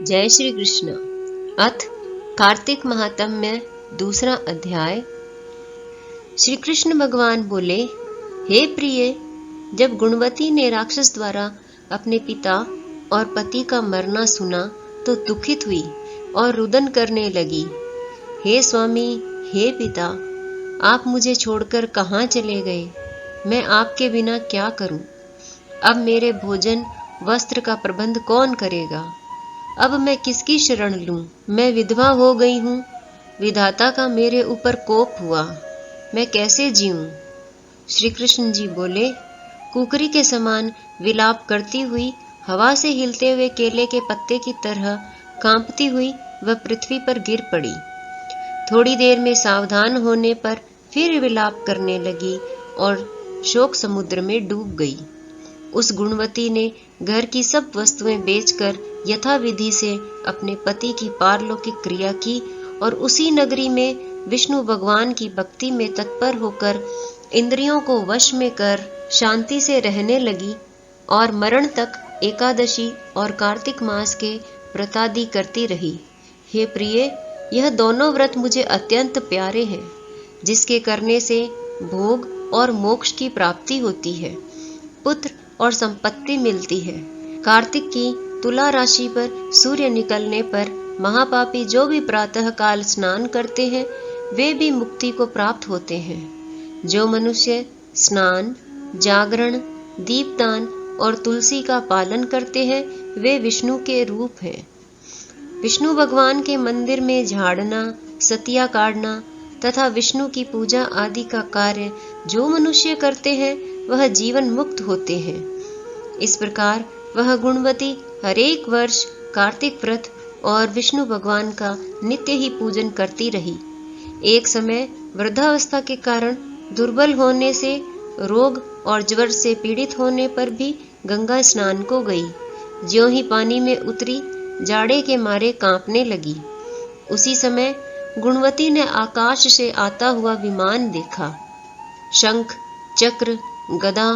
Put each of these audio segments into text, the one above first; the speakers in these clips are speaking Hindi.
जय श्री कृष्ण। अथ कार्तिक महात्म्य दूसरा अध्याय। श्री कृष्ण भगवान बोले, हे प्रिय, जब गुणवती ने राक्षस द्वारा अपने पिता और पति का मरना सुना तो दुखित हुई और रुदन करने लगी। हे स्वामी, हे पिता, आप मुझे छोड़कर कहाँ चले गए? मैं आपके बिना क्या करूं? अब मेरे भोजन वस्त्र का प्रबंध कौन करेगा? अब मैं किसकी शरण लूं? मैं विधवा हो गई हूं। विधाता का मेरे ऊपर कोप हुआ। मैं कैसे जीऊं? श्री कृष्ण जी बोले, कुकरी के समान विलाप करती हुई, हवा से हिलते हुए केले के पत्ते की तरह कांपती हुई वह पृथ्वी पर गिर पड़ी। थोड़ी देर में सावधान होने पर फिर विलाप करने लगी और शोक समुद्र में डूब गई। उस गुणवती ने घर की सब वस्तुएं बेचकर यथाविधि से अपने पति की पारलौकिक क्रिया की और उसी नगरी में विष्णु भगवान की भक्ति में तत्पर होकर इंद्रियों को वश में कर शांति से रहने लगी और मरण तक एकादशी और कार्तिक मास के व्रतादि करती रही। हे प्रिय, यह दोनों व्रत मुझे अत्यंत प्यारे हैं, जिसके करने से भोग और मोक्ष की प्राप्ति होती है, पुत्र और संपत्ति मिलती है। कार्तिक की तुला राशि पर सूर्य निकलने पर महापापी जो भी प्रातः काल स्नान करते हैं वे भी मुक्ति को प्राप्त होते हैं। जो मनुष्य स्नान, जागरण, दीपदान और तुलसी का पालन करते हैं वे विष्णु के रूप हैं। विष्णु भगवान के मंदिर में झाड़ना, सतिया काटना तथा विष्णु की पूजा आदि का कार्य जो मनुष्य करते हैं वह जीवन मुक्त होते हैं। इस प्रकार वह गुणवती हरेक वर्ष कार्तिक व्रत और विष्णु भगवान का नित्य ही पूजन करती रही। एक समय वृद्धावस्था के कारण दुर्बल होने से, रोग और ज्वर से पीड़ित होने पर भी गंगा स्नान को गई। ज्यों ही पानी में उतरी, जाड़े के मारे कांपने लगी। उसी समय गुणवती ने आकाश से आता हुआ विमान देखा। शंख, चक्र, गदा,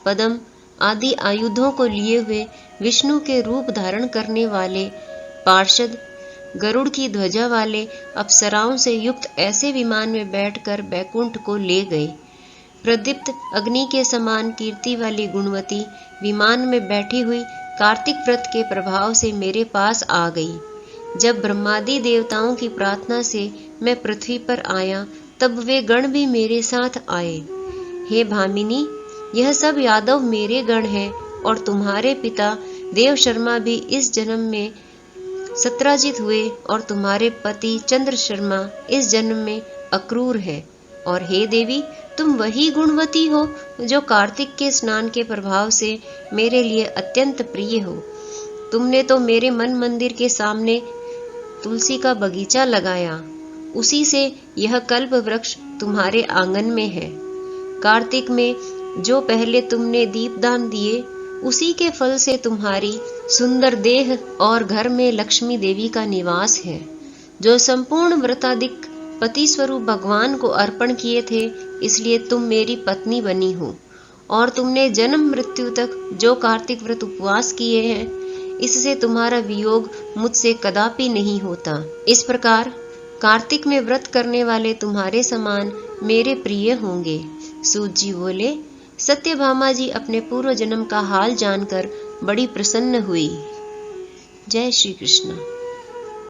पद्म आदि आयुधों को लिए हुए विष्णु के रूप धारण करने वाले पार्षद गरुड़ की ध्वजा वाले अप्सराओं से युक्त ऐसे विमान में बैठकर बैकुंठ को ले गए। प्रदीप्त अग्नि के समान कीर्ति वाली गुणवती विमान में बैठी हुई कार्तिक व्रत के प्रभाव से मेरे पास आ गई। जब ब्रह्मादि देवताओं की प्रार्थना से मैं पृथ्वी पर आया तब वे गण भी मेरे साथ आए। हे भामिनी, यह सब यादव मेरे गण हैं और तुम्हारे पिता देव शर्मा भी इस जन्म में सत्राजित हुए और तुम्हारे पति चंद्र शर्मा इस जन्म में अक्रूर है। और हे देवी, तुम वही गुणवती हो जो कार्तिक के स्नान के प्रभाव से मेरे लिए अत्यंत प्रिय हो। तुमने तो मेरे मन मंदिर के सामने तुलसी का बगीचा लगाया, उसी से यह कल्प वृक्ष तुम्हारे आंगन में है। कार्तिक में जो पहले तुमने दीपदान दिए, उसी के फल से तुम्हारी सुंदर देह और घर में लक्ष्मी देवी का निवास है। जो संपूर्ण व्रतादिक पति स्वरूप भगवान को अर्पण किए थे, इसलिए तुम मेरी पत्नी बनी हो। और तुमने जन्म मृत्यु तक जो कार्तिक व्रत उपवास किए हैं, इससे तुम्हारा वियोग मुझसे कदापि नहीं होता। इस प्रकार कार्तिक में व्रत करने वाले तुम्हारे समान मेरे प्रिय होंगे। सूत जी बोले, सत्यभामा जी अपने पूर्व जन्म का हाल जानकर बड़ी प्रसन्न हुई। जय श्री कृष्ण।